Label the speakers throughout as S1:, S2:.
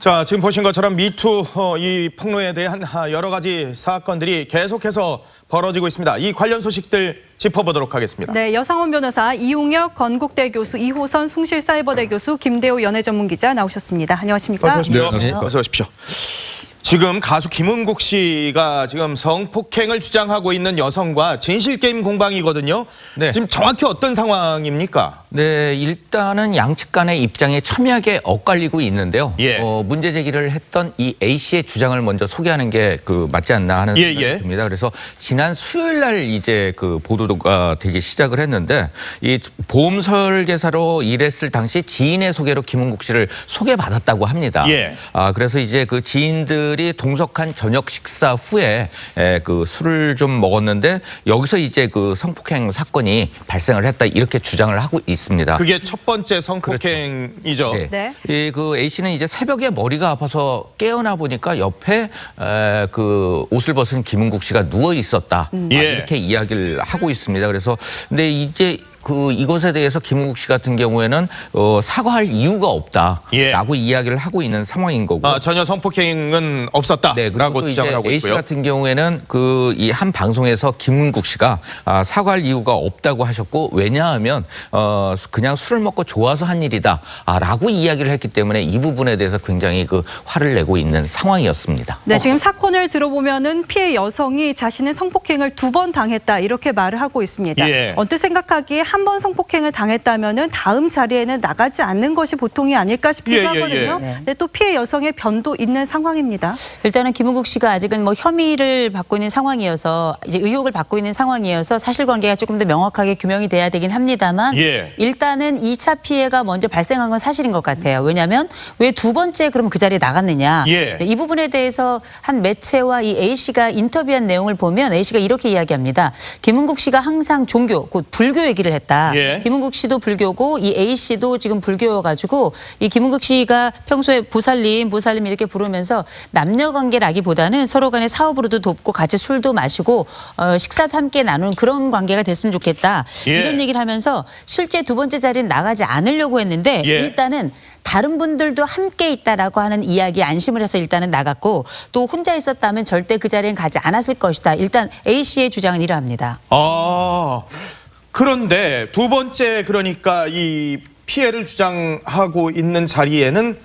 S1: 자, 지금 보신 것처럼 미투 이 폭로에 대한 여러 가지 사건들이 계속해서 벌어지고 있습니다. 이 관련 소식들 짚어보도록 하겠습니다.
S2: 네, 여상원 변호사, 이용혁 건국대 교수, 이호선 숭실사이버대 교수, 김대호 연예전문기자 나오셨습니다. 안녕하십니까?
S1: 어서 오십시오.
S3: 네,
S1: 어서 오십시오. 지금 가수 김은국 씨가 지금 성폭행을 주장하고 있는 여성과 진실게임 공방이거든요.
S3: 네.
S1: 지금 정확히 어떤 상황입니까?
S3: 네, 일단은 양측 간의 입장이 첨예하게 엇갈리고 있는데요.
S1: 예.
S3: 문제 제기를 했던 이 A 씨의 주장을 먼저 소개하는 게 맞지 않나 하는 생각이 듭니다. 그래서 지난 수요일 날 이제 보도가 되기 시작을 했는데 이 보험 설계사로 일했을 당시 지인의 소개로 김은국 씨를 소개받았다고 합니다.
S1: 예.
S3: 그래서 이제 그 지인들이 동석한 저녁 식사 후에 술을 좀 먹었는데 여기서 이제 성폭행 사건이 발생을 했다 이렇게 주장을 하고 있습니다.
S1: 그게 첫 번째 성폭행이죠.
S3: 그렇죠.
S2: 네.
S3: A 씨는 이제 새벽에 머리가 아파서 깨어나 보니까 옆에 옷을 벗은 김은국 씨가 누워 있었다. 이렇게 이야기를 하고 있습니다. 그래서 근데 이제 이것에 대해서 김은국 씨 같은 경우에는 사과할 이유가 없다라고 이야기를 하고 있는 상황인 거고.
S1: 전혀 성폭행은 없었다라고
S3: 네,
S1: 주장을 하고 있고요.
S3: A 씨 같은 경우에는 이 한 방송에서 김은국 씨가 사과할 이유가 없다고 하셨고 왜냐하면 그냥 술을 먹고 좋아서 한 일이다라고 이야기를 했기 때문에 이 부분에 대해서 굉장히 화를 내고 있는 상황이었습니다.
S2: 네, 지금 사건을 들어보면은 피해 여성이 자신은 성폭행을 2번 당했다 이렇게 말을 하고 있습니다.
S1: 예.
S2: 언뜻 생각하기에 한 번 성폭행을 당했다면은 다음 자리에는 나가지 않는 것이 보통이 아닐까 싶기도 하거든요.
S4: 네.
S2: 근데 또 피해 여성의 변도 있는 상황입니다.
S4: 일단은 김은국 씨가 아직은 혐의를 받고 있는 상황이어서 이제 의혹을 받고 있는 상황이어서 사실관계가 조금 더 명확하게 규명이 돼야 되긴 합니다만 일단은 2차 피해가 먼저 발생한 건 사실인 것 같아요. 왜냐하면 왜 2번째 그럼 그 자리에 나갔느냐. 네, 이 부분에 대해서 한 매체와 이 A 씨가 인터뷰한 내용을 보면 A 씨가 이렇게 이야기합니다. 김은국 씨가 항상 종교, 곧 불교 얘기를 했다. 김은국 씨도 불교고 이 A 씨도 지금 불교여가지고 이 김은국 씨가 평소에 보살님 이렇게 부르면서 남녀 관계라기보다는 서로 간에 사업으로도 돕고 같이 술도 마시고 식사도 함께 나누는 그런 관계가 됐으면 좋겠다. 이런 얘기를 하면서 실제 2번째 자리는 나가지 않으려고 했는데 일단은 다른 분들도 함께 있다라고 하는 이야기에 안심을 해서 일단은 나갔고 또 혼자 있었다면 절대 그 자리엔 가지 않았을 것이다. 일단 A 씨의 주장은 이러합니다.
S1: 그런데 2번째 그러니까 이 피해를 주장하고 있는 자리에는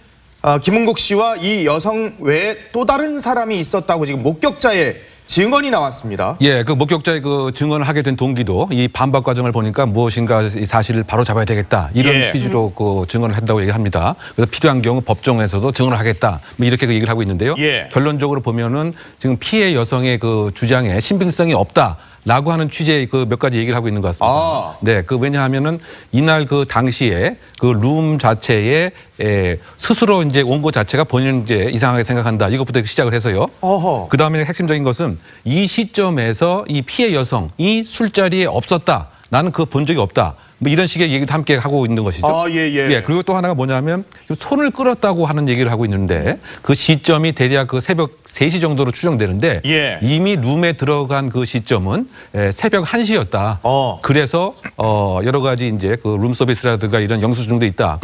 S1: 김은국 씨와 이 여성 외에 또 다른 사람이 있었다고 지금 목격자의 증언이 나왔습니다.
S5: 예, 그 목격자의 증언을 하게 된 동기도 이 반박 과정을 보니까 무엇인가 이 사실을 바로 잡아야 되겠다 이런 취지로 증언을 한다고 얘기합니다. 그래서 필요한 경우 법정에서도 증언을 하겠다 이렇게 얘기를 하고 있는데요. 결론적으로 보면은 지금 피해 여성의 주장에 신빙성이 없다. 라고 하는 취지의 몇 가지 얘기를 하고 있는 것 같습니다. 네, 왜냐하면은 이날 당시에 룸 자체에 스스로 이제 온 것 자체가 본인은 이제 이상하게 생각한다. 이것부터 시작을 해서요. 그 다음에 핵심적인 것은 이 시점에서 이 피해 여성이 술자리에 없었다. 나는 그거 본 적이 없다. 이런 식의 얘기도 함께 하고 있는 것이죠. 그리고 또 하나가 뭐냐면 손을 끌었다고 하는 얘기를 하고 있는데 그 시점이 대략 새벽 3시 정도로 추정되는데 이미 룸에 들어간 그 시점은 새벽 1시였다. 그래서 여러 가지 이제 룸 서비스라든가 이런 영수증도 있다.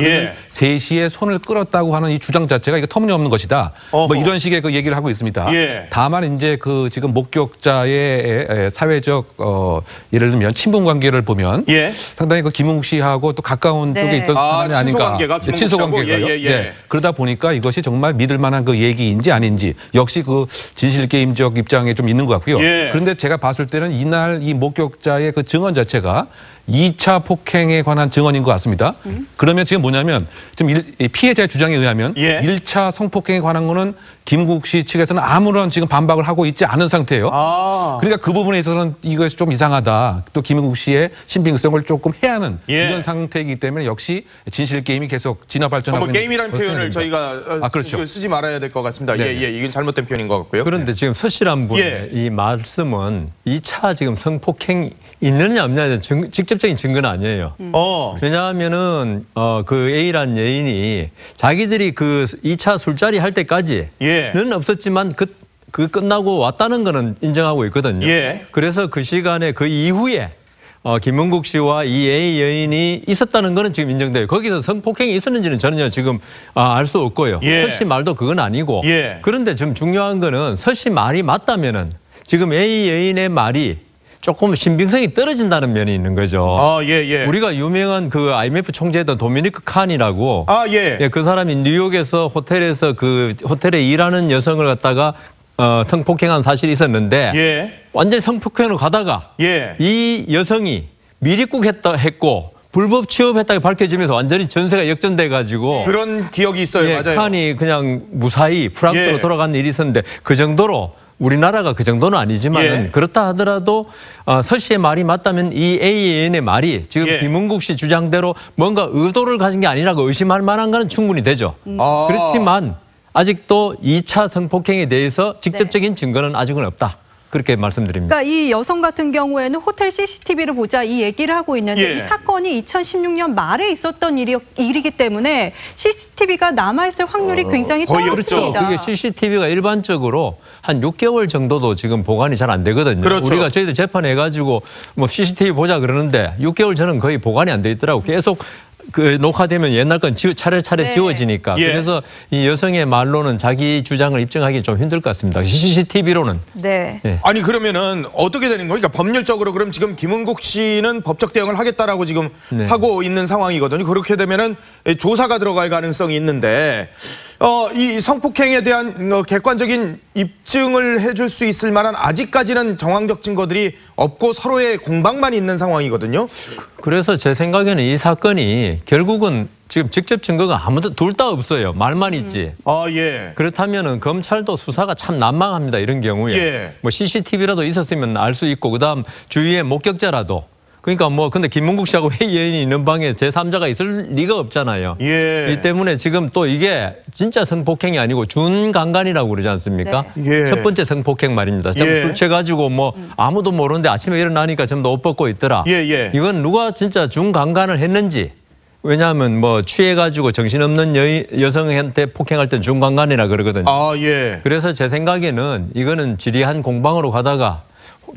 S5: 3시에 손을 끌었다고 하는 이 주장 자체가 이거 터무니없는 것이다. 이런 식의 얘기를 하고 있습니다. 다만 이제 지금 목격자의 사회적 예를 들면 친분 관계를 보면 상당히 김은국 씨하고 또 가까운 쪽에 있던 사람이 아닌가. 친소 관계가요. 그러다 보니까 이것이 정말 믿을 만한 얘기인지 아닌지 역시 진실게임적 입장에 좀 있는 것 같고요. 그런데 제가 봤을 때는 이날 이 목격자의 증언 자체가 2차 폭행에 관한 증언인 것 같습니다. 그러면 지금 뭐냐면 지금 피해자의 주장에 의하면 1차 성폭행에 관한 거는 김은국 씨 측에서는 아무런 지금 반박을 하고 있지 않은 상태예요. 그러니까 그 부분에 있어서는 이것이 좀 이상하다. 또 김은국 씨의 신빙성을 조금 해야 하는 이런 상태이기 때문에 역시 진실 게임이 계속 진화 발전하고 있는
S1: 게임이라는 표현을 저희가
S5: 그렇죠.
S1: 쓰지 말아야 될 것 같습니다. 이건 잘못된 표현인 것 같고요.
S6: 그런데 지금 서실한 분의 이 말씀은 2차 지금 성폭행 있느냐 없느냐 직접적인 증거는 아니에요. 왜냐하면은 그 A란 여인이 자기들이 2차 술자리 할 때까지는 없었지만 그 끝나고 왔다는 거는 인정하고 있거든요. 그래서 그 시간에 그 이후에 김은국 씨와 이 A 여인이 있었다는 거는 지금 인정돼요. 거기서 성폭행이 있었는지는 전혀 지금 알 수 없고요. 설 씨 말도 그건 아니고. 그런데 좀 중요한 거는 설 씨 말이 맞다면은 지금 A 여인의 말이 조금 신빙성이 떨어진다는 면이 있는 거죠. 우리가 유명한 그 IMF 총재였던 도미니크 칸이라고. 그 사람이 뉴욕에서 호텔에서 그 호텔에 일하는 여성을 갖다가 성폭행한 사실이 있었는데 완전히 성폭행으로 가다가 이 여성이 미립국했고 불법 취업했다고 밝혀지면서 완전히 전세가 역전돼 가지고
S1: 그런 기억이 있어요. 맞아요.
S6: 칸이 그냥 무사히 프랑스로 돌아간 일이 있었는데 그 정도로 우리나라가 그 정도는 아니지만 그렇다 하더라도 설 씨의 말이 맞다면 이 AN의 말이 지금 김은국 씨 주장대로 뭔가 의도를 가진 게 아니라고 의심할 만한 건 충분히 되죠. 그렇지만 아직도 2차 성폭행에 대해서 직접적인 증거는 아직은 없다. 그렇게 말씀드립니다.
S2: 그러니까 이 여성 같은 경우에는 호텔 CCTV를 보자 이 얘기를 하고 있는데 이 사건이 2016년 말에 있었던 일이기 때문에 CCTV가 남아있을 확률이 굉장히 떨어집니다.
S6: 그렇죠. 그게 CCTV가 일반적으로 한 6개월 정도도 지금 보관이 잘 안 되거든요. 우리가 저희들 재판해가지고 뭐 CCTV 보자 그러는데 6개월 전은 거의 보관이 안 돼 있더라고. 계속 그 녹화되면 옛날 건 차례차례 지워지니까. 그래서 이 여성의 말로는 자기 주장을 입증하기 좀 힘들 것 같습니다. CCTV로는.
S1: 아니 그러면은 어떻게 되는 거예요? 그러니까 법률적으로 그럼 지금 김은국 씨는 법적 대응을 하겠다라고 지금 하고 있는 상황이거든요. 그렇게 되면은 조사가 들어갈 가능성이 있는데 이 성폭행에 대한 객관적인 입증을 해줄 수 있을 만한 아직까지는 정황적 증거들이 없고 서로의 공방만 있는 상황이거든요.
S6: 그래서 제 생각에는 이 사건이 결국은 지금 직접 증거가 아무도 둘 다 없어요. 말만 있지. 그렇다면은 검찰도 수사가 참 난망합니다. 이런 경우에 뭐 CCTV라도 있었으면 알 수 있고 그다음 주위에 목격자라도. 그러니까 뭐 근데 김은국 씨하고 A 여인이 있는 방에 제3자가 있을 리가 없잖아요. 이 때문에 지금 또 이게 진짜 성폭행이 아니고 준강간이라고 그러지 않습니까? 첫 번째 성폭행 말입니다. 술 취해가지고 뭐 아무도 모르는데 아침에 일어나니까 전부 옷 벗고 있더라. 이건 누가 진짜 준강간을 했는지. 왜냐하면 뭐 취해가지고 정신없는 여성한테 폭행할 땐 준강간이라 그러거든요. 그래서 제 생각에는 이거는 지리한 공방으로 가다가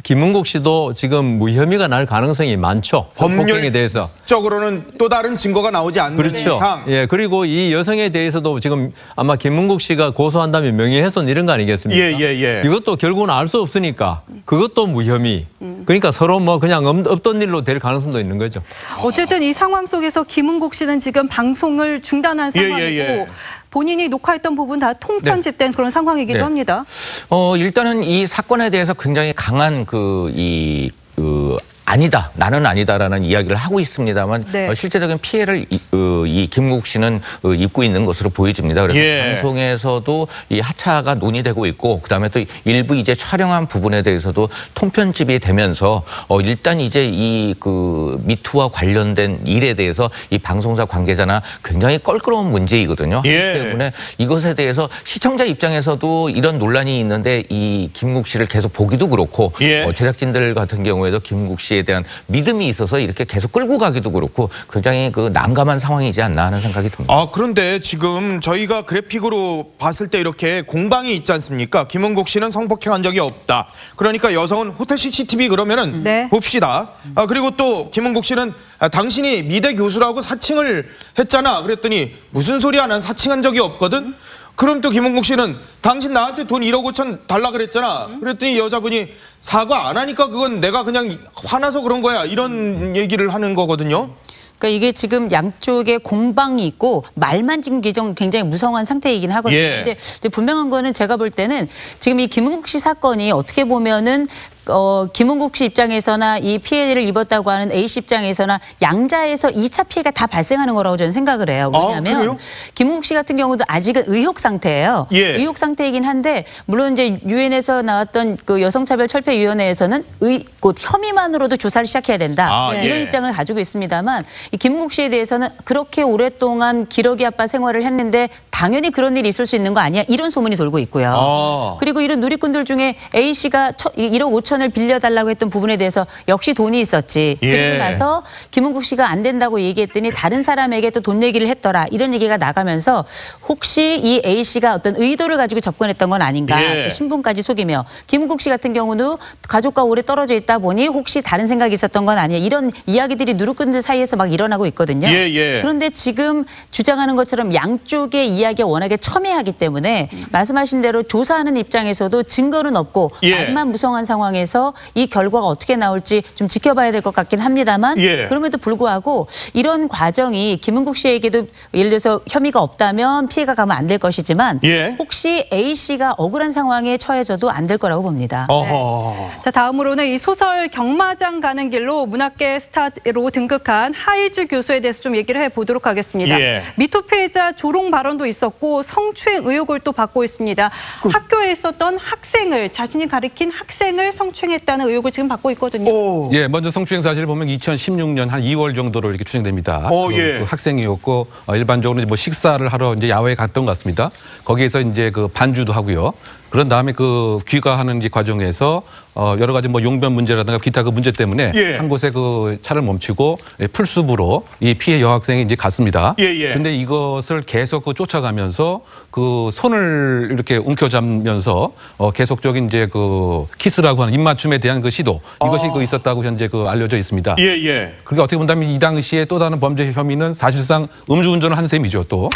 S6: 김은국 씨도 지금 무혐의가 날 가능성이 많죠. 폭행에 대해서.
S1: 법률적으로는 또 다른 증거가 나오지 않는 이상.
S6: 그리고 이 여성에 대해서도 지금 아마 김은국 씨가 고소한다면 명예훼손 이런 거 아니겠습니까? 이것도 결국은 알 수 없으니까 그것도 무혐의. 그러니까 서로 뭐 그냥 없던 일로 될 가능성도 있는 거죠.
S2: 어쨌든 이 상황 속에서 김은국 씨는 지금 방송을 중단한 상황이고 본인이 녹화했던 부분 다 통편집된 그런 상황이기도 합니다.
S3: 일단은 이 사건에 대해서 굉장히 강한 아니다, 나는 아니다라는 이야기를 하고 있습니다만 실제적인 피해를 이 김은국 씨는 입고 있는 것으로 보여집니다. 그래서 방송에서도 이 하차가 논의되고 있고 그다음에 또 일부 이제 촬영한 부분에 대해서도 통편집이 되면서 일단 이제 이 미투와 관련된 일에 대해서 이 방송사 관계자나 굉장히 껄끄러운 문제이거든요. 그렇기 때문에 이것에 대해서 시청자 입장에서도 이런 논란이 있는데 이 김은국 씨를 계속 보기도 그렇고 제작진들 같은 경우에도 김은국 씨에 대한 믿음이 있어서 이렇게 계속 끌고 가기도 그렇고 굉장히 난감한 상황이지 않나 하는 생각이 듭니다.
S1: 그런데 지금 저희가 그래픽으로 봤을 때 이렇게 공방이 있지 않습니까? 김은국 씨는 성폭행한 적이 없다. 그러니까 여성은 호텔 CCTV 그러면은 봅시다. 그리고 또 김은국 씨는 당신이 미대 교수라고 사칭을 했잖아. 그랬더니 무슨 소리야? 난 사칭한 적이 없거든. 그럼 또 김은국 씨는 당신 나한테 돈 1억 5천 달라 그랬잖아. 그랬더니 여자분이 사과 안 하니까 그건 내가 그냥 화나서 그런 거야. 이런 얘기를 하는 거거든요.
S4: 그러니까 이게 지금 양쪽에 공방이 있고 말만 지금 굉장히 무성한 상태이긴 하거든요. 근데 분명한 거는 제가 볼 때는 지금 이 김은국 씨 사건이 어떻게 보면은 김은국 씨 입장에서나 이 피해를 입었다고 하는 A 씨 입장에서나 양자에서 2차 피해가 다 발생하는 거라고 저는 생각을 해요. 왜냐하면 김은국 씨 같은 경우도 아직은 의혹 상태예요. 의혹 상태이긴 한데 물론 이제 유엔에서 나왔던 그 여성차별철폐위원회에서는 곧 혐의만으로도 조사를 시작해야 된다. 이런 입장을 가지고 있습니다만 이 김은국 씨에 대해서는 그렇게 오랫동안 기러기 아빠 생활을 했는데 당연히 그런 일이 있을 수 있는 거 아니야? 이런 소문이 돌고 있고요. 그리고 이런 누리꾼들 중에 A 씨가 1억 5천을 빌려달라고 했던 부분에 대해서 역시 돈이 있었지. 그리고 나서 김은국 씨가 안 된다고 얘기했더니 다른 사람에게 또 돈 내기를 했더라. 이런 얘기가 나가면서 혹시 이 A 씨가 어떤 의도를 가지고 접근했던 건 아닌가. 또 신분까지 속이며 김은국 씨 같은 경우도 가족과 오래 떨어져 있다 보니 혹시 다른 생각이 있었던 건 아니야. 이런 이야기들이 누리꾼들 사이에서 막 일어나고 있거든요. 그런데 지금 주장하는 것처럼 양쪽의 이야기가 워낙에 첨예하기 때문에 말씀하신 대로 조사하는 입장에서도 증거는 없고 말만 무성한 상황에서 이 결과가 어떻게 나올지 좀 지켜봐야 될 것 같긴 합니다만 그럼에도 불구하고 이런 과정이 김은국 씨에게도 예를 들어서 혐의가 없다면 피해가 가면 안 될 것이지만 혹시 A 씨가 억울한 상황에 처해져도 안 될 거라고 봅니다.
S2: 자, 다음으로는 이 소설 경마장 가는 길로 문학계 스타로 등극한 하일주 교수에 대해서 좀 얘기를 해보도록 하겠습니다. 미투 피해자 조롱 발언도 있었고 성추행 의혹을 또 받고 있습니다. 학교에 있었던 학생을 자신이 가리킨 학생을 성추행했다는 의혹을 지금 받고 있거든요.
S5: 예, 먼저 성추행 사실을 보면 2016년 한 2월 정도로 이렇게 추정됩니다. 그 학생이었고 일반적으로 뭐 식사를 하러 이제 야외에 갔던 것 같습니다. 거기에서 이제 그 반주도 하고요. 그런 다음에 그 귀가하는 과정에서 여러 가지 뭐 용변 문제라든가 기타 그 문제 때문에 한 곳에 그 차를 멈추고 풀숲으로 이 피해 여학생이 이제 갔습니다. 근데 이것을 계속 그 쫓아가면서 그 손을 이렇게 움켜잡으면서 계속적인 이제 그 키스라고 하는 입맞춤에 대한 그 시도 이것이 그 있었다고 현재 그 알려져 있습니다. 그러니까 어떻게 본다면 이 당시에 또 다른 범죄 혐의는 사실상 음주운전을 한 셈이죠 또.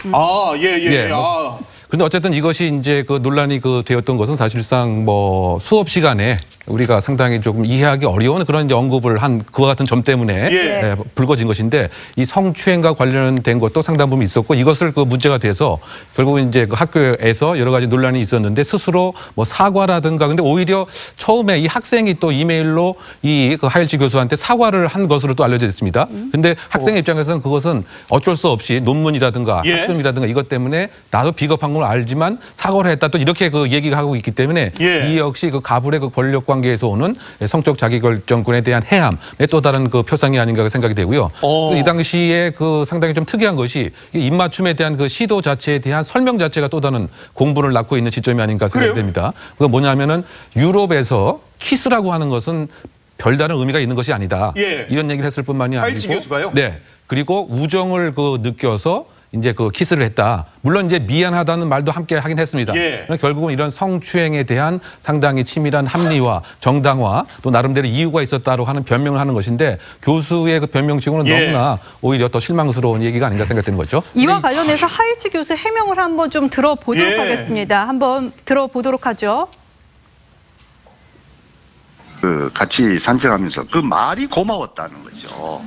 S5: 그런데 어쨌든 이것이 이제 그 논란이 그 되었던 것은 사실상 뭐 수업 시간에 우리가 상당히 조금 이해하기 어려운 그런 이제 언급을 한 그와 같은 점 때문에 불거진 것인데 이 성추행과 관련된 것도 상당 부분 있었고 이것을 그 문제가 돼서 결국은 이제 그 학교에서 여러 가지 논란이 있었는데 스스로 뭐 사과라든가 근데 오히려 처음에 이 학생이 또 이메일로 이 그 하일지 교수한테 사과를 한 것으로 또 알려져 있습니다. 근데 학생 입장에서는 그것은 어쩔 수 없이 논문이라든가 학점이라든가 이것 때문에 나도 비겁한 걸 알지만 사과를 했다 또 이렇게 그 얘기가 하고 있기 때문에 이 역시 그 가불의 그 권력 관계에서 오는 성적 자기결정권에 대한 해함의 또 다른 그 표상이 아닌가 생각이 되고요. 이 당시에 그 상당히 좀 특이한 것이 입맞춤에 대한 그 시도 자체에 대한 설명 자체가 또 다른 공분을 낳고 있는 지점이 아닌가 생각이 됩니다. 그게 뭐냐면은 유럽에서 키스라고 하는 것은 별다른 의미가 있는 것이 아니다. 이런 얘기를 했을 뿐만이 아니고
S1: 하일지 교수가요?
S5: 네. 그리고 우정을 그 느껴서 이제 그 키스를 했다. 물론 이제 미안하다는 말도 함께 하긴 했습니다. 결국은 이런 성추행에 대한 상당히 치밀한 합리화, 정당화, 또 나름대로 이유가 있었다고 하는 변명을 하는 것인데 교수의 그 변명치고는 너무나 오히려 더 실망스러운 얘기가 아닌가 생각되는 거죠.
S2: 이와 관련해서 하일지 교수 해명을 한번 좀 들어보도록 하겠습니다. 한번 들어보도록 하죠.
S7: 그 같이 산책하면서 그 말이 고마웠다는 거죠.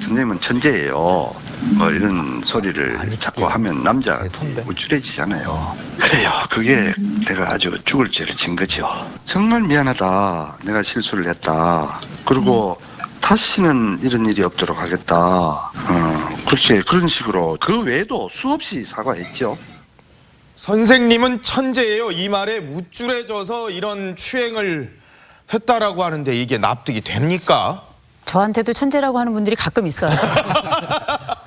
S7: 선생님은 천재예요. 뭐 이런 소리를 자꾸 하면 남자가 우쭐해지잖아요. 그래요. 그게 내가 아주 죽을 죄를 진 거죠. 정말 미안하다. 내가 실수를 했다. 그리고 다시는 이런 일이 없도록 하겠다. 그렇게 그런 식으로 그 외에도 수없이 사과했죠.
S1: 선생님은 천재예요. 이 말에 무줄해져서 이런 추행을 했다라고 하는데 이게 납득이 됩니까?
S4: 저한테도 천재라고 하는 분들이 가끔 있어요.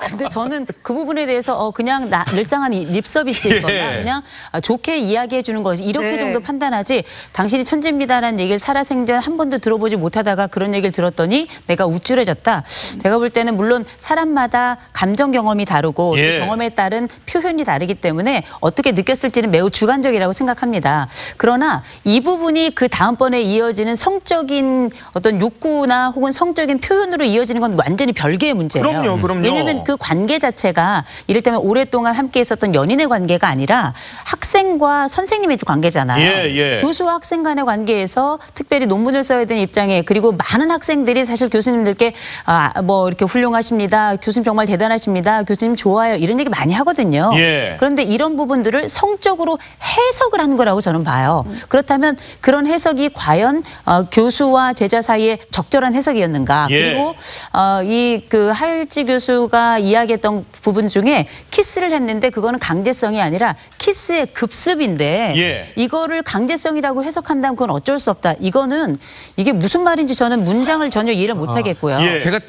S4: 근데 저는 그 부분에 대해서 그냥 늘상한 립 서비스이거나 그냥 좋게 이야기해 주는 거지 이렇게 정도 판단하지 당신이 천재입니다라는 얘기를 살아생전 한 번도 들어보지 못하다가 그런 얘기를 들었더니 내가 우쭐해졌다. 제가 볼 때는 물론 사람마다 감정 경험이 다르고 그 경험에 따른 표현이 다르기 때문에 어떻게 느꼈을지는 매우 주관적이라고 생각합니다. 그러나 이 부분이 그 다음번에 이어지는 성적인 어떤 욕구나 혹은 성적인 표현으로 이어지는 건 완전히 별개의 문제예요.
S1: 그럼요.
S4: 왜냐하면 그 관계 자체가 이를테면 오랫동안 함께 있었던 연인의 관계가 아니라 학생과 선생님의 관계잖아요. 교수와 학생 간의 관계에서 특별히 논문을 써야 되는 입장에 그리고 많은 학생들이 사실 교수님들께 뭐 이렇게 훌륭하십니다. 교수님 정말 대단하십니다. 교수님 좋아요. 이런 얘기 많이 하거든요. 그런데 이런 부분들을 성적으로 해석을 하는 거라고 저는 봐요. 그렇다면 그런 해석이 과연 교수와 제자 사이에 적절한 해석이었는가. 그리고 이 그 하일지 교수가 이야기했던 부분 중에 키스를 했는데 그거는 강제성이 아니라 키스의 급습인데 이거를 강제성이라고 해석한다면 그건 어쩔 수 없다. 이게 무슨 말인지 저는 문장을 전혀 이해를 못 하겠고요.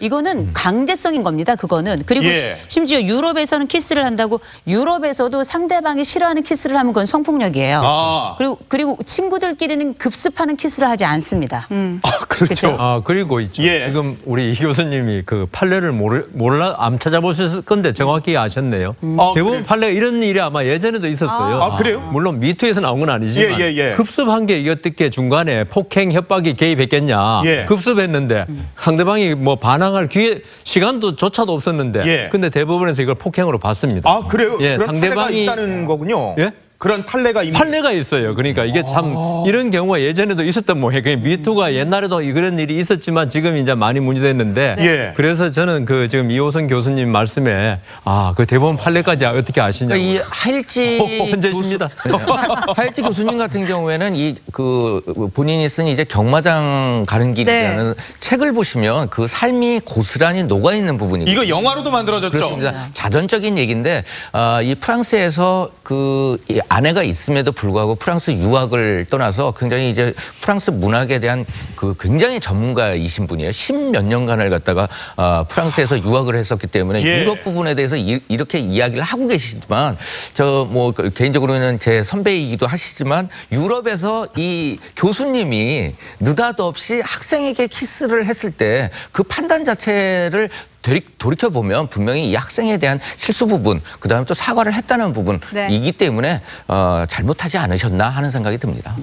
S4: 이거는 강제성인 겁니다. 그거는. 그리고 심지어 유럽에서는 키스를 한다고 유럽에서도 상대방이 싫어하는 키스를 하면 그건 성폭력이에요. 그리고 친구들끼리는 급습하는 키스를 하지 않습니다.
S1: 그렇죠.
S6: 그리고 있죠. 지금 우리 이 교수님이 그 판례를 안 찾아보셨을 건데 정확히 아셨네요. 대부분 판례가 이런 일이 아마 예전에도 있었어요.
S1: 그래요?
S6: 물론 미투에서 나온 건 아니지만 급습한 게 어떻게 중간에 폭행 협박이 개입했겠냐. 급습했는데 상대방이 뭐 반항할 시간도 조차도 없었는데 근데 대부분에서 이걸 폭행으로 봤습니다.
S1: 그래요? 그런 상대방이 있다는 거군요. 그런 판례가
S6: 있어요. 그러니까 이게 참 이런 경우가 예전에도 있었던 모양이에요. 미투가 옛날에도 이런 일이 있었지만 지금 이제 많이 문제됐는데 그래서 저는 그 지금 이호선 교수님 말씀에 그 대법원 판례까지 어떻게 아시냐고.
S3: 이 하일지
S6: 헌재십니다.
S3: 하일지 교수님 같은 경우에는 그 본인이 쓴 이제 경마장 가는 길이라는 책을 보시면 그 삶이 고스란히 녹아 있는 부분이
S1: 이거 영화로도 만들어졌죠.
S3: 그렇습니다. 자전적인 얘기인데 이 프랑스에서 이 아내가 있음에도 불구하고 프랑스 유학을 떠나서 굉장히 이제 프랑스 문학에 대한 그 굉장히 전문가이신 분이에요. 10몇 년간을 갖다가 프랑스에서 유학을 했었기 때문에 유럽 부분에 대해서 이렇게 이야기를 하고 계시지만 저 뭐 개인적으로는 제 선배이기도 하시지만 유럽에서 이 교수님이 느닷없이 학생에게 키스를 했을 때 그 판단 자체를 돌이켜보면 분명히 이 학생에 대한 실수 부분, 그다음에 또 사과를 했다는 부분이기 때문에 잘못하지 않으셨나 하는 생각이 듭니다.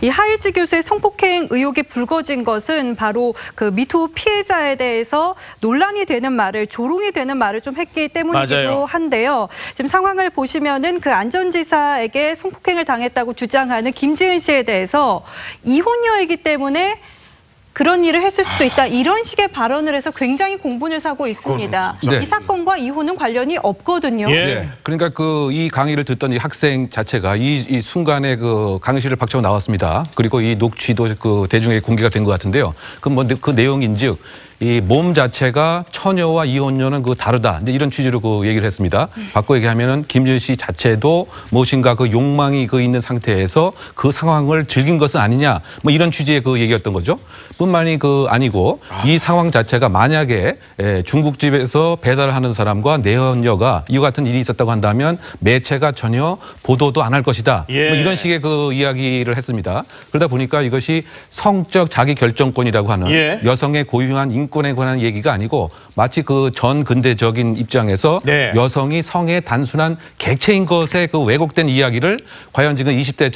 S2: 이 하일지 교수의 성폭행 의혹이 불거진 것은 바로 그 미투 피해자에 대해서 논란이 되는 말을, 조롱이 되는 말을 좀 했기 때문이기도 한데요. 지금 상황을 보시면은 그 안전지사에게 성폭행을 당했다고 주장하는 김지은 씨에 대해서 이혼녀이기 때문에 그런 일을 했을 수도 있다. 이런 식의 발언을 해서 굉장히 공분을 사고 있습니다. 이 사건과 이혼은 관련이 없거든요.
S5: 그러니까 이 강의를 듣던 이 학생 자체가 이 순간에 그 강의실을 박차고 나왔습니다. 그리고 이 녹취도 그 대중에게 공개가 된 것 같은데요. 그 내용인즉 이 몸 자체가 처녀와 이혼녀는 다르다. 이제 이런 취지로 얘기를 했습니다. 바꿔 얘기하면은 김지은 씨 자체도 무엇인가 욕망이 있는 상태에서 그 상황을 즐긴 것은 아니냐. 뭐 이런 취지의 얘기였던 거죠. 뿐만이 아니고 이 상황 자체가 만약에 중국집에서 배달을 하는 사람과 내연녀가 이와 같은 일이 있었다고 한다면 매체가 전혀 보도도 안 할 것이다. 뭐 이런 식의 이야기를 했습니다. 그러다 보니까 이것이 성적 자기 결정권이라고 하는 여성의 고유한 인권에 관한 얘기가 아니고 마치 전 근대적인 입장에서 여성이 성의 단순한 객체인 것에 왜곡된 이야기를 과연 지금 20대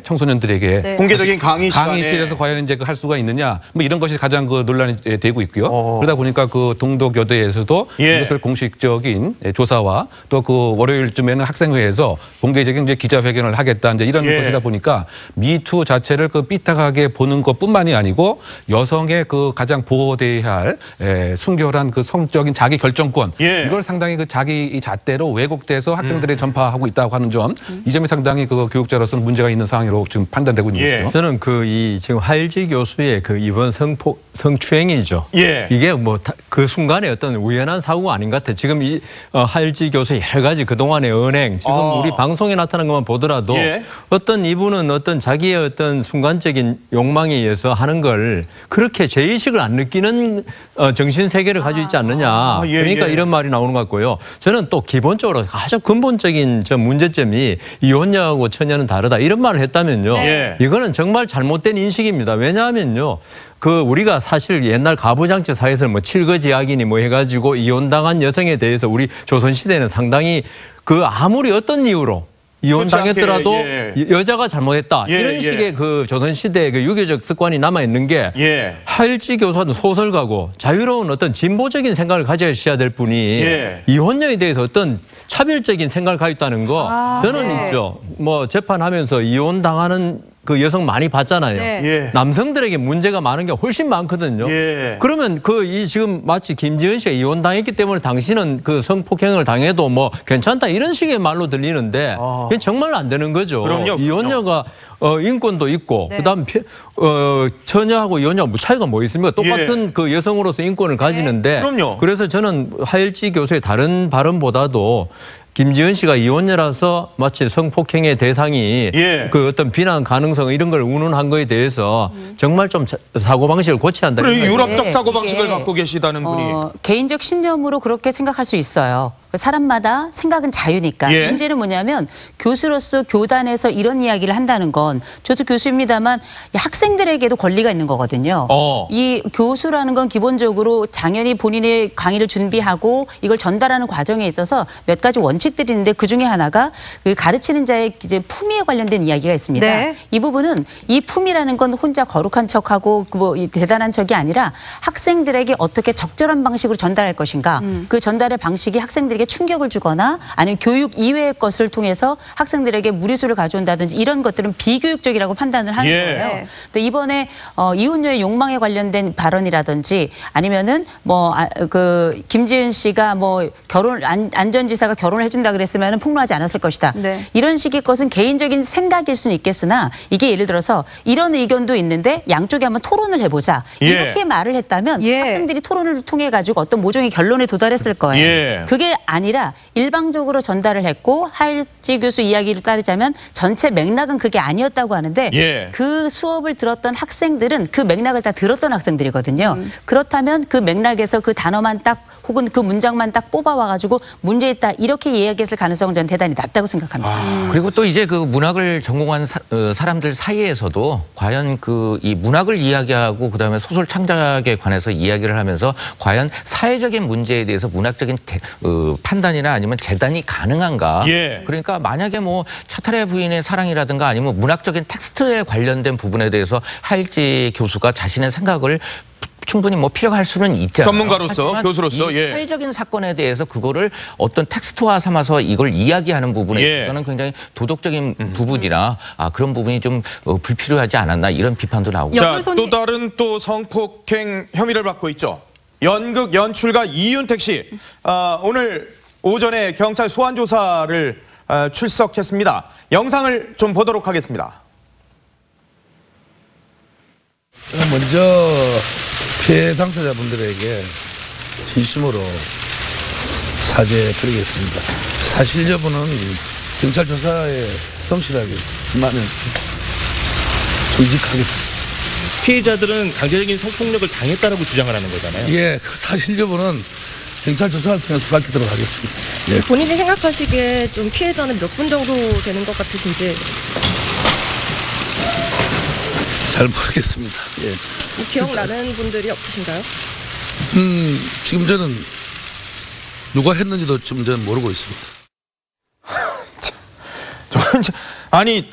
S5: 청소년들에게
S1: 공개적인
S5: 강의실에서 과연 이제 할 수가 있느냐 뭐 이런 것이 가장 논란이 되고 있고요. 그러다 보니까 동독여대에서도 이것을 공식적인 조사와 또 월요일쯤에는 학생회에서 공개적인 이제 기자회견을 하겠다 이제 이런 것이다 보니까 미투 자체를 삐딱하게 보는 것뿐만이 아니고 여성의 가장 보호돼야 할 순결한 성적인 자기 결정권 이걸 상당히 자기 잣대로 왜곡돼서 학생들에 전파하고 있다고 하는 점 이 점이 상당히 교육자로서는 문제가 있는 상황으로 지금 판단되고 있는 거죠.
S6: 저는 지금 하일지 교수의 이번 성추행이죠. 이게 그 순간에 어떤 우연한 사고가 아닌 것 같아요. 지금 이 하일지 교수의 여러 가지 그동안의 언행, 지금 우리 방송에 나타난 것만 보더라도 이분은 자기의 어떤 순간적인 욕망에 의해서 하는 걸 그렇게 죄의식을 안 느끼는 정신 세계를 가지고 있지 않느냐. 그러니까 이런 말이 나오는 것 같고요. 저는 또 기본적으로 아주 근본적인 문제점이 이혼녀하고 처녀는 다르다. 이런 말을 했다면요. 이거는 정말 잘못된 인식입니다. 왜냐하면요. 우리가 사실 옛날 가부장제 사회에서 칠거지약이니 해가지고 이혼당한 여성에 대해서 우리 조선시대는 상당히 아무리 어떤 이유로 이혼당했더라도 여자가 잘못했다. 이런 식의 조선시대의 유교적 습관이 남아있는 게 하일지 교수는 소설가고 자유로운 어떤 진보적인 생각을 가져야 될 분이 이혼녀에 대해서 어떤 차별적인 생각을 가지고 있다는 거 저는 있죠. 재판하면서 이혼당하는 여성 많이 봤잖아요. 남성들에게 문제가 많은 게 훨씬 많거든요. 그러면 지금 마치 김지은 씨가 이혼당했기 때문에 당신은 성폭행을 당해도 괜찮다 이런 식의 말로 들리는데 그게 정말 안 되는 거죠. 이혼녀가 인권도 있고 그다음 처녀하고 이혼녀하고 차이가 있습니까? 똑같은 여성으로서 인권을 가지는데 그래서 저는 하일지 교수의 다른 발언보다도 김지은 씨가 이혼녀라서 마치 성폭행의 대상이 그 어떤 비난 가능성 이런 걸 운운한 거에 대해서 정말 좀 사고방식을 고쳐야 한다.
S1: 그래, 유럽적 사고방식을 갖고 계시다는 분이.
S4: 개인적 신념으로 그렇게 생각할 수 있어요. 사람마다 생각은 자유니까. 문제는 뭐냐면 교수로서 교단에서 이런 이야기를 한다는 건 저도 교수입니다만 학생들에게도 권리가 있는 거거든요. 이 교수라는 건 기본적으로 당연히 본인의 강의를 준비하고 이걸 전달하는 과정에 있어서 몇 가지 원칙들이 있는데 그중에 하나가 그 가르치는 자의 이제 품위에 관련된 이야기가 있습니다.
S2: 네.
S4: 이 부분은 이 품이라는 건 혼자 거룩한 척하고 뭐 대단한 척이 아니라 학생들에게 어떻게 적절한 방식으로 전달할 것인가. 그 전달의 방식이 학생들에게 충격을 주거나 아니면 교육 이외의 것을 통해서 학생들에게 무리수를 가져온다든지 이런 것들은 비교육적이라고 판단을 하는 거예요. 근데 이번에 이혼녀의 욕망에 관련된 발언이라든지 아니면은 뭐 그 김지은 씨가 뭐 결혼 안전지사가 결혼을 해준다 그랬으면은 폭로하지 않았을 것이다. 이런 식의 것은 개인적인 생각일 수는 있겠으나 이게 예를 들어서 이런 의견도 있는데 양쪽에 한번 토론을 해보자. 이렇게 말을 했다면 학생들이 토론을 통해 가지고 어떤 모종의 결론에 도달했을 거예요. 그게 아니라 일방적으로 전달을 했고 하일지 교수 이야기를 따르자면 전체 맥락은 그게 아니었다고 하는데 그 수업을 들었던 학생들은 그 맥락을 다 들었던 학생들이거든요. 그렇다면 그 맥락에서 그 단어만 딱 혹은 그 문장만 딱 뽑아와가지고 문제있다 이렇게 이야기했을 가능성은 저는 대단히 낮다고 생각합니다.
S3: 그리고 또 이제 그 문학을 전공한 사람들 사이에서도 과연 그 이 문학을 이야기하고 그다음에 소설 창작에 관해서 이야기를 하면서 과연 사회적인 문제에 대해서 문학적인 판단이나 아니면 재단이 가능한가. 그러니까 만약에 뭐 차탈의 부인의 사랑이라든가 아니면 문학적인 텍스트에 관련된 부분에 대해서 하일지 교수가 자신의 생각을 충분히 뭐 필요할 수는 있잖아요.
S1: 전문가로서, 교수로서.
S3: 사회적인 사건에 대해서 그거를 어떤 텍스트화 삼아서 이걸 이야기하는 부분에 있어서는 굉장히 도덕적인 부분이나 그런 부분이 좀 불필요하지 않았나 이런 비판도 나오고.
S1: 자, 또 다른 또 성폭행 혐의를 받고 있죠. 연극 연출가 이윤택 씨. 오늘 오전에 경찰 소환조사를 출석했습니다. 영상을 좀 보도록 하겠습니다.
S8: 먼저 피해 당사자분들에게 진심으로 사죄드리겠습니다. 사실 여부는 경찰 조사에 성실하게만은 정직하겠습니다.
S9: 피해자들은 강제적인 성폭력을 당했다라고 주장을 하는 거잖아요.
S8: 그 사실 여부는 경찰 조사를 통해서 밝히도록 하겠습니다.
S10: 본인이 생각하시기에 좀 피해자는 몇 분 정도 되는 것 같으신지?
S8: 잘 모르겠습니다.
S10: 기억나는 분들이 없으신가요?
S8: 지금 저는 누가 했는지도 지금 저는 모르고 있습니다.
S1: 아니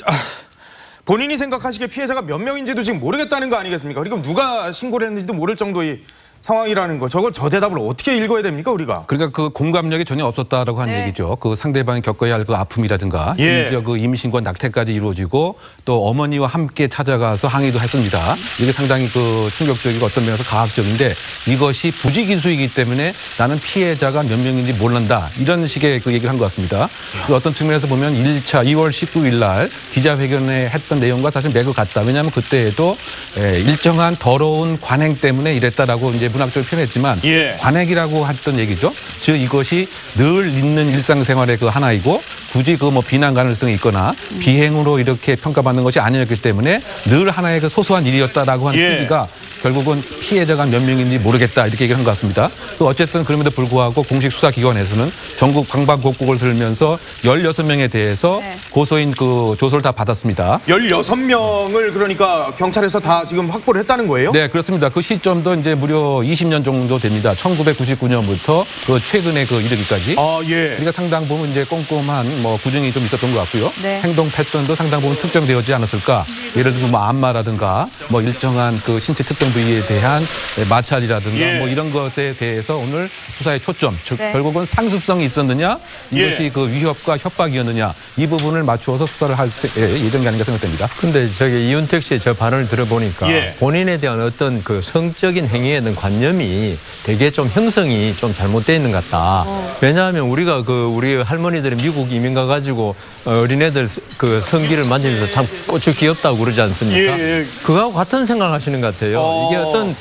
S1: 본인이 생각하시기에 피해자가 몇 명인지도 지금 모르겠다는 거 아니겠습니까? 그리고 누가 신고를 했는지도 모를 정도의 상황이라는 거. 저걸 저 대답을 어떻게 읽어야 됩니까, 우리가?
S5: 그러니까 그 공감력이 전혀 없었다라고 하는 얘기죠. 그 상대방이 겪어야 할 그 아픔이라든가 심지어 그 임신과 낙태까지 이루어지고 또 어머니와 함께 찾아가서 항의도 했습니다. 이게 상당히 그 충격적이고 어떤 면에서 가학적인데 이것이 부지기수이기 때문에 나는 피해자가 몇 명인지 모른다. 이런 식의 그 얘기를 한 것 같습니다. 그 어떤 측면에서 보면 1차 2월 19일 날 기자회견에 했던 내용과 사실 맥을 같다. 왜냐하면 그때에도 일정한 더러운 관행 때문에 이랬다라고 이제 문학적으로 표현했지만 관행이라고 했던 얘기죠. 즉 이것이 늘 있는 일상생활의 그 하나이고 굳이 그 뭐 비난 가능성이 있거나 비행으로 이렇게 평가받는 것이 아니었기 때문에 늘 하나의 그 소소한 일이었다라고 하는 얘기가 결국은 피해자가 몇 명인지 모르겠다 이렇게 얘기를 한 것 같습니다. 또 어쨌든 그럼에도 불구하고 공식 수사기관에서는 전국 방방곡곡을 들면서 16명에 대해서 고소인 그 조서를 다 받았습니다.
S1: 16명을 그러니까 경찰에서 다 지금 확보를 했다는 거예요?
S5: 네, 그렇습니다. 그 시점도 이제 무려 20년 정도 됩니다. 1999년부터 그 최근에 그 이르기까지. 그러니까 상당 부분 이제 꼼꼼한 뭐 구정이 좀 있었던 것 같고요. 행동 패턴도 상당 부분 특정되어지지 않았을까. 예를 들면 뭐 안마라든가 뭐 일정한 그 신체 특정 부위에 대한 마찰이라든가 뭐 이런 것에 대해서 오늘 수사의 초점, 즉 결국은 상습성이 있었느냐, 이것이 그 위협과 협박이었느냐 이 부분을 맞추어서 수사를 할 예정이 아닌가 생각됩니다.
S6: 근데 저기 이윤택 씨의 저 발언을 들어보니까 본인에 대한 어떤 그 성적인 행위에 대한 관념이 되게 좀 형성이 좀 잘못되어 있는 것 같다. 왜냐하면 우리가 그 우리 할머니들이 미국 이민 가가지고 어린애들 그 성기를 만지면서 참 고추 귀엽다고 그러지 않습니까? 그거하고 같은 생각을 하시는 것 같아요. 이게 어떤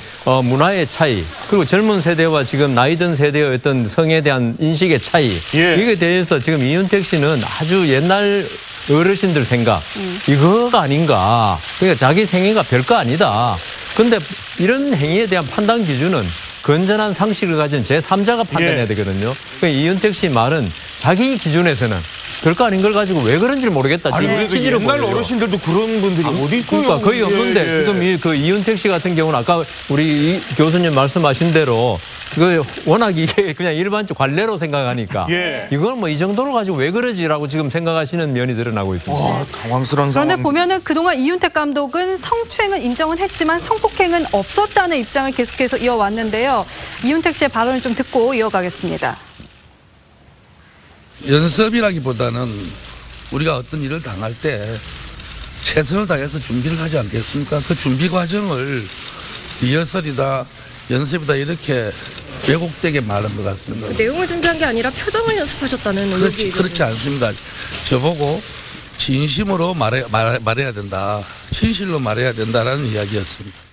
S6: 문화의 차이, 그리고 젊은 세대와 지금 나이 든 세대의 어떤 성에 대한 인식의 차이, 이게 대해서 지금 이윤택 씨는 아주 옛날 어르신들 생각, 이거가 아닌가. 그러니까 자기 생애가 별거 아니다. 근데 이런 행위에 대한 판단 기준은 건전한 상식을 가진 제3자가 판단해야 되거든요. 그러니까 이윤택 씨 말은 자기 기준에서는 별거 아닌 걸 가지고 왜 그런지 모르겠다.
S1: 아니, 그래도 옛날 어르신들도 그런 분들이 어디 있어요?
S6: 그러니까 거의 없는데 지금 그 이윤택 씨 같은 경우는 아까 우리 이 교수님 말씀하신 대로 그 워낙 이게 그냥 일반적 관례로 생각하니까 이걸 뭐 이 정도로 가지고 왜 그러지라고 지금 생각하시는 면이 드러나고 있습니다.
S1: 당황스러운 상황.
S2: 그런데 보면은 그동안 이윤택 감독은 성추행은 인정은 했지만 성폭행은 없었다는 입장을 계속해서 이어왔는데요. 이윤택 씨의 발언을 좀 듣고 이어가겠습니다.
S8: 연습이라기보다는 우리가 어떤 일을 당할 때 최선을 다해서 준비를 하지 않겠습니까? 그 준비 과정을 리허설이다, 연습이다 이렇게 왜곡되게 말한 것 같습니다.
S10: 내용을 준비한 게 아니라 표정을 연습하셨다는 의혹이.
S8: 그렇지 않습니다. 저보고 진심으로 말해야 된다. 진실로 말해야 된다라는 이야기였습니다.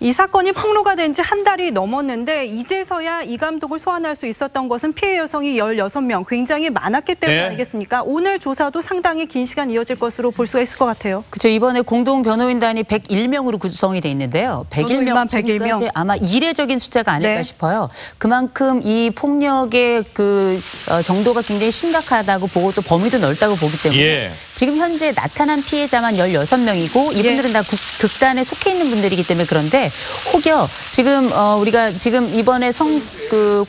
S2: 이 사건이 폭로가 된 지 한 달이 넘었는데 이제서야 이 감독을 소환할 수 있었던 것은 피해 여성이 16명, 굉장히 많았기 때문 아니겠습니까? 오늘 조사도 상당히 긴 시간 이어질 것으로 볼 수가 있을 것 같아요.
S4: 그렇죠. 이번에 공동 변호인단이 101명으로 구성이 돼 있는데요. 101명, 101명. 아마 이례적인 숫자가 아닐까 싶어요. 그만큼 이 폭력의 그 정도가 굉장히 심각하다고 보고 또 범위도 넓다고 보기 때문에 지금 현재 나타난 피해자만 16명이고 이분들은 다 극단에 속해 있는 분들이기 때문에 그런데 혹여 지금 우리가 지금 이번에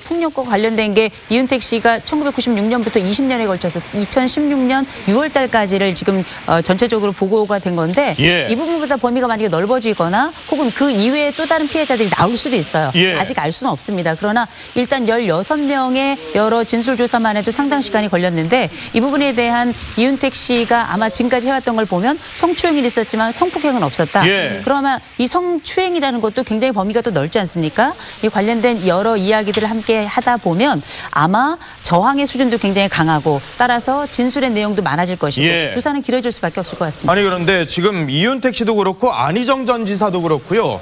S4: 폭력과 관련된 게 이윤택 씨가 1996년부터 20년에 걸쳐서 2016년 6월 달까지를 지금 전체적으로 보고가 된 건데 이 부분보다 범위가 만약에 넓어지거나 혹은 그 이외에 또 다른 피해자들이 나올 수도 있어요. 아직 알 수는 없습니다. 그러나 일단 16명의 여러 진술조사만 해도 상당 시간이 걸렸는데 이 부분에 대한 이윤택 씨가 아마 지금까지 해왔던 걸 보면 성추행이 있었지만 성폭행은 없었다. 그러면 이 성추행이라는 것도 굉장히 범위가 또 넓지 않습니까? 이 관련된 여러 이야기들을 함께 하다 보면 아마 저항의 수준도 굉장히 강하고 따라서 진술의 내용도 많아질 것이고 조사는 길어질 수밖에 없을 것 같습니다.
S1: 아니 그런데 지금 이윤택 씨도 그렇고 안희정 전 지사도 그렇고요.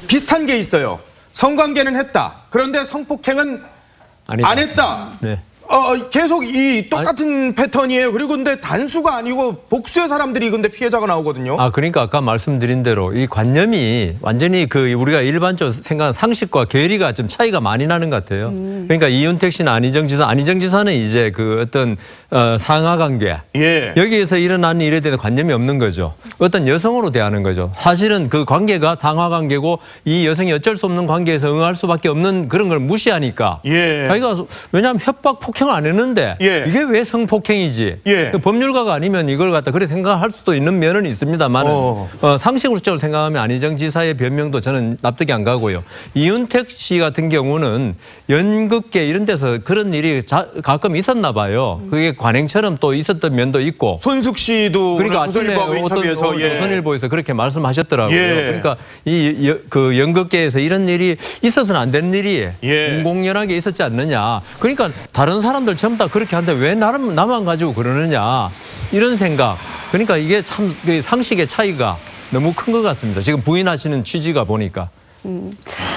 S1: 비슷한 게 있어요. 성관계는 했다. 그런데 성폭행은 안 했다. 계속 이 똑같은 패턴이에요. 그리고 근데 단수가 아니고 복수의 사람들이 근데 피해자가 나오거든요.
S6: 그러니까 아까 말씀드린 대로 이 관념이 완전히 그 우리가 일반적으로 생각하는 상식과 괴리가 좀 차이가 많이 나는 것 같아요. 그러니까 이윤택 씨는 안희정 지사는 이제 그 어떤 상하 관계 여기에서 일어나는 일에 대한 관념이 없는 거죠. 어떤 여성으로 대하는 거죠. 사실은 그 관계가 상하 관계고 이 여성이 어쩔 수 없는 관계에서 응할 수밖에 없는 그런 걸 무시하니까 자기가 왜냐하면 협박 폭행을 안 했는데 이게 왜 성폭행이지? 그 법률가가 아니면 이걸 갖다 그렇게 생각할 수도 있는 면은 있습니다만 상식으로 생각하면 안희정 지사의 변명도 저는 납득이 안 가고요. 이윤택 씨 같은 경우는 연극계 이런 데서 그런 일이 가끔 있었나 봐요. 그게 관행처럼 또 있었던 면도 있고.
S1: 손숙 씨도
S6: 그러니까 아침에
S1: 인터뷰에서
S6: 조선일보에서 그렇게 말씀하셨더라고요. 그러니까 그 연극계에서 이런 일이 있어서는 안 되는 일이 공공연하게 있었지 않느냐. 그러니까 다른 사람들 전부 다 그렇게 하는데 왜 나만 가지고 그러느냐 이런 생각. 그러니까 이게 참 상식의 차이가 너무 큰 것 같습니다. 지금 부인하시는 취지가 보니까.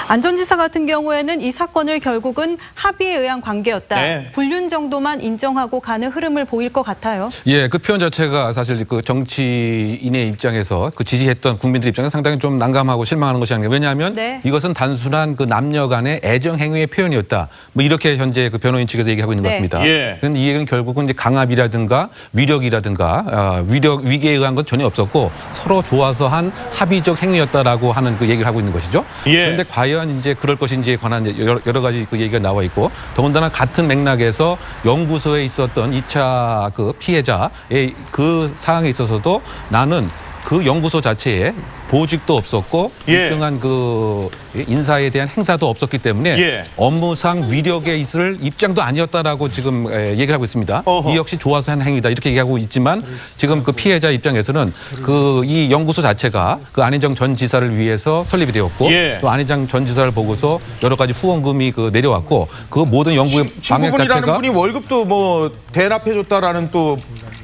S2: 안 전 지사 같은 경우에는 이 사건을 결국은 합의에 의한 관계였다. 불륜 정도만 인정하고 가는 흐름을 보일 것 같아요.
S5: 그 표현 자체가 사실 그 정치인의 입장에서 그 지지했던 국민들 입장에서 상당히 좀 난감하고 실망하는 것이 아닌가. 왜냐하면 이것은 단순한 그 남녀 간의 애정 행위의 표현이었다. 뭐 이렇게 현재 그 변호인 측에서 얘기하고 있는 것 같습니다. 그런데 이 얘기는 결국은 이제 강압이라든가 위력이라든가 위계에 의한 건 전혀 없었고 서로 좋아서 한 합의적 행위였다라고 하는 그 얘기를 하고 있는 것이죠. 그런데 과연 이제 그럴 것인지에 관한 여러 가지 그 얘기가 나와 있고 더군다나 같은 맥락에서 연구소에 있었던 2차 그 피해자의 그 사항에 있어서도 나는 그 연구소 자체에 보직도 없었고 일정한 그 인사에 대한 행사도 없었기 때문에 업무상 위력에 있을 입장도 아니었다라고 지금 얘기를 하고 있습니다. 이 역시 좋아서 한 행위다 이렇게 얘기하고 있지만 지금 그 피해자 입장에서는 그 이 연구소 자체가 그 안희정 전 지사를 위해서 설립이 되었고 또 안희정 전 지사를 보고서 여러 가지 후원금이 그 내려왔고 그 모든 연구의 방향 자체가
S1: 친구분이라는 분이 월급도 뭐 대납해줬다라는 또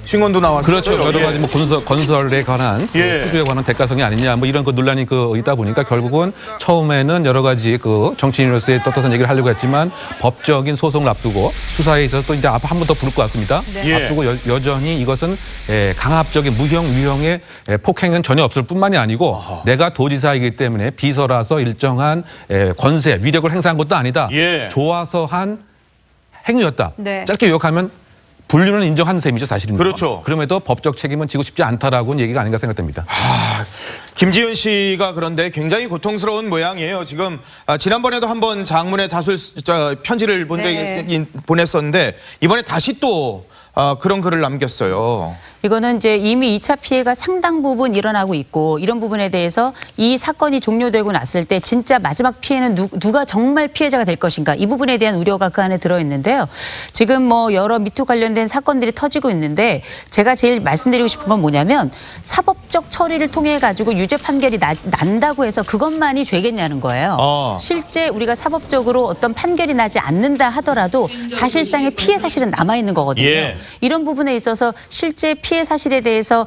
S1: 증언도 나왔어요.
S5: 그렇죠. 여러 가지 뭐 건설에 관한 수주에 관한 대가성이 아니냐 뭐 이런 그 논란이 있다 보니까 결국은 처음에는 여러 가지 그 정치인으로서의 떳떳한 얘기를 하려고 했지만 법적인 소송을 앞두고 수사에 있어서 또 이제 한 번 더 부를 것 같습니다.
S1: 네.
S5: 앞두고 여전히 이것은 강압적인 무형 유형의 폭행은 전혀 없을 뿐만이 아니고 내가 도지사이기 때문에 비서라서 일정한 권세, 위력을 행사한 것도 아니다. 좋아서 한 행위였다.
S2: 네.
S5: 짧게 요약하면 분류는 인정한 셈이죠, 사실입니다.
S1: 그렇죠.
S5: 그럼에도 법적 책임은 지고 싶지 않다라고는 얘기가 아닌가 생각됩니다.
S1: 김지은 씨가 그런데 굉장히 고통스러운 모양이에요. 지금 지난번에도 한번 장문의 편지를 보냈었는데 이번에 다시 또 그런 글을 남겼어요.
S4: 이거는 이제 이미 2차 피해가 상당 부분 일어나고 있고 이런 부분에 대해서 이 사건이 종료되고 났을 때 진짜 마지막 피해는 누가 정말 피해자가 될 것인가 이 부분에 대한 우려가 그 안에 들어있는데요. 지금 뭐 여러 미투 관련된 사건들이 터지고 있는데 제가 제일 말씀드리고 싶은 건 뭐냐면 사법적 처리를 통해 가지고 유죄 판결이 난다고 해서 그것만이 죄겠냐는 거예요. 실제 우리가 사법적으로 어떤 판결이 나지 않는다 하더라도 사실상의 피해 사실은 남아있는 거거든요. 이런 부분에 있어서 실제 피해 사실에 대해서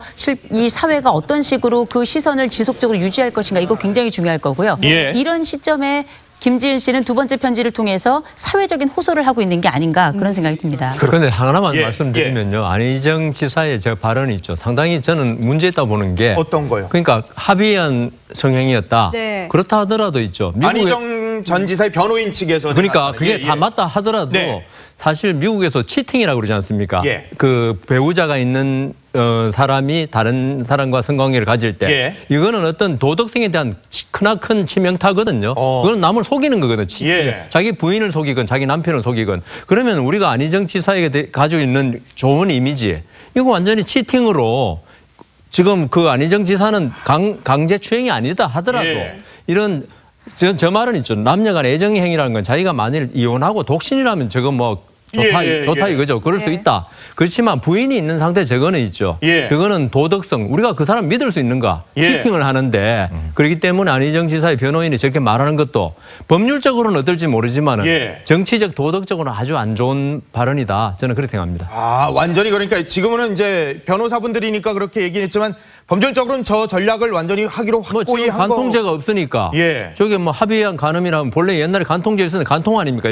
S4: 이 사회가 어떤 식으로 그 시선을 지속적으로 유지할 것인가 이거 굉장히 중요할 거고요. 이런 시점에 김지은 씨는 두 번째 편지를 통해서 사회적인 호소를 하고 있는 게 아닌가 그런 생각이 듭니다.
S6: 그런데 하나만 말씀드리면요. 안희정 지사의 저 발언이 있죠. 상당히 저는 문제있다고 보는 게
S1: 어떤 거요?
S6: 그러니까 합의한 성행이었다.
S2: 네.
S6: 그렇다 하더라도 있죠.
S1: 안희정 전 지사의 변호인 측에서
S6: 그러니까 그게 다 맞다 하더라도 사실 미국에서 치팅이라고 그러지 않습니까? 그 배우자가 있는 사람이 다른 사람과 성관계를 가질 때 이거는 어떤 도덕성에 대한 크나큰 치명타거든요. 그건 남을 속이는 거거든요. 자기 부인을 속이건 자기 남편을 속이건 그러면 우리가 안희정 지사에게 가지고 있는 좋은 이미지 이거 완전히 치팅으로 지금 그 안희정 지사는 강제 추행이 아니다 하더라도 이런 저 말은 있죠. 남녀 간 애정 행위라는 건 자기가 만일 이혼하고 독신이라면 저건 뭐 좋다 이거죠. 그럴 수 있다. 그렇지만 부인이 있는 상태 저거는 있죠. 저거는 도덕성. 우리가 그 사람 믿을 수 있는가. 치팅을 하는데 그렇기 때문에 안희정 지사의 변호인이 저렇게 말하는 것도 법률적으로는 어떨지 모르지만 정치적 도덕적으로는 아주 안 좋은 발언이다. 저는 그렇게 생각합니다.
S1: 완전히 그러니까 지금은 이제 변호사분들이니까 그렇게 얘기했지만 법률적으로는 저 전략을 완전히 하기로 확고히 한 거.
S6: 간통죄가 없으니까. 저게 뭐 합의한 간음이라면 본래 옛날에 간통죄 있었는데 간통 아닙니까?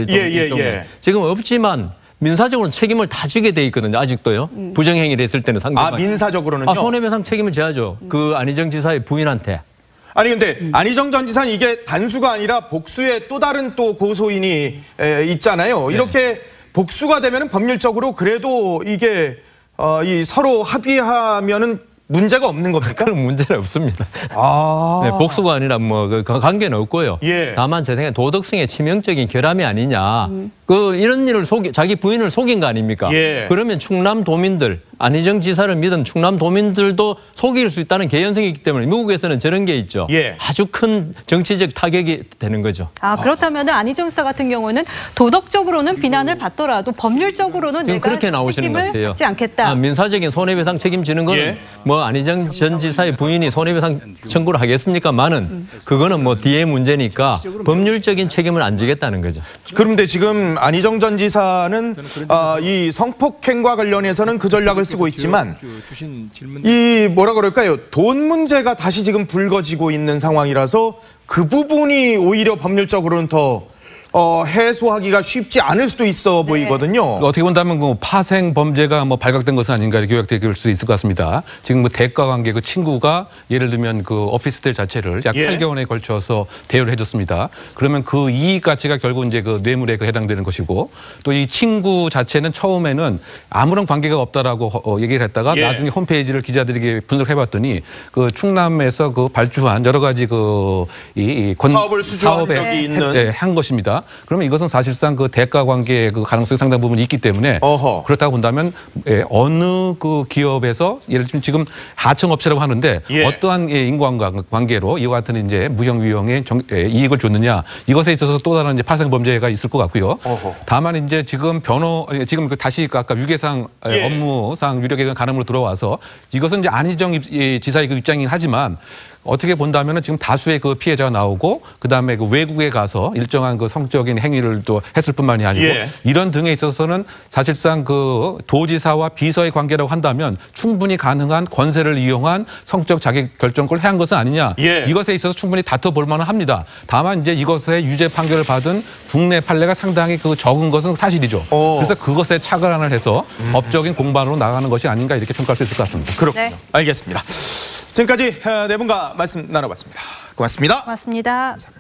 S6: 지금 없지만 민사적으로는 책임을 다 지게 돼 있거든요. 아직도요. 부정행위를 했을 때는 상대방이.
S1: 민사적으로는요?
S6: 손해배상 책임을 져야죠. 그 안희정 지사의 부인한테.
S1: 아니 근데 안희정 전 지사는 이게 단수가 아니라 복수의 또 다른 또 고소인이 있잖아요. 이렇게 복수가 되면은 법률적으로 그래도 이게 서로 합의하면은 문제가 없는 겁니까?
S6: 그런 문제는 없습니다. 복수가 아니라 뭐 그 관계는 없고요. 다만 제 생각에 도덕성의 치명적인 결함이 아니냐. 이런 일을 자기 부인을 속인 거 아닙니까? 그러면 충남도민들, 안희정 지사를 믿은 충남도민들도 속일 수 있다는 개연성이 있기 때문에 미국에서는 저런 게 있죠. 아주 큰 정치적 타격이 되는 거죠.
S2: 그렇다면 안희정 지사 같은 경우는 도덕적으로는 비난을 받더라도 법률적으로는 내가
S6: 그렇게 나오시는 것
S2: 책임을
S6: 같아요.
S2: 받지 않겠다.
S6: 민사적인 손해배상 책임지는 거는 뭐 안희정 전 지사의 부인이 손해배상 청구를 하겠습니까만은 그거는 뭐 뒤에 문제니까 법률적인 책임을 안 지겠다는 거죠.
S1: 그런데 지금 안희정 전 지사는 이 성폭행과 관련해서는 그 전략을 쓰고 있지만 이 뭐라 그럴까요? 돈 문제가 다시 지금 불거지고 있는 상황이라서 그 부분이 오히려 법률적으로는 더 해소하기가 쉽지 않을 수도 있어 보이거든요.
S5: 어떻게 본다면 그 파생 범죄가 뭐 발각된 것은 아닌가 이렇게 요약될 수 있을 것 같습니다. 지금 뭐 대가 관계 그 친구가 예를 들면 그 오피스텔 자체를 약 8개월에 걸쳐서 대여를 해줬습니다. 그러면 그 이익 가치가 결국 이제 그 뇌물에 해당되는 것이고 또 이 친구 자체는 처음에는 아무런 관계가 없다라고 얘기를 했다가 나중에 홈페이지를 기자들에게 분석해봤더니 그 충남에서 그 발주한 여러 가지
S1: 사업을 수주한 적이 있는
S5: 한 것입니다. 그러면 이것은 사실상 그 대가 관계의 그 가능성이 상당 부분 있기 때문에 그렇다고 본다면 어느 그 기업에서 예를 들면 지금 하청업체라고 하는데 어떠한 인과관계로 이와 같은 이제 무형유형의 이익을 줬느냐 이것에 있어서 또 다른 이제 파생 범죄가 있을 것 같고요. 다만 이제 지금 지금 다시 아까 유계상 업무상 유력의 가늠으로 들어와서 이것은 이제 안희정 지사의 그 입장이긴 하지만 어떻게 본다면은 지금 다수의 그 피해자가 나오고 그다음에 그 외국에 가서 일정한 그 성적인 행위를 또 했을 뿐만이 아니고 이런 등에 있어서는 사실상 그 도지사와 비서의 관계라고 한다면 충분히 가능한 권세를 이용한 성적 자기 결정권을 해한 것은 아니냐. 이것에 있어서 충분히 다퉈볼 만은 합니다. 다만 이제 이것에 유죄 판결을 받은 국내 판례가 상당히 그 적은 것은 사실이죠. 그래서 그것에 착안을 해서 법적인 공방으로 나가는 것이 아닌가 이렇게 평가할 수 있을 것 같습니다.
S1: 그렇군요. 알겠습니다. 지금까지 네 분과 말씀 나눠봤습니다. 고맙습니다.
S2: 고맙습니다.
S1: 감사합니다.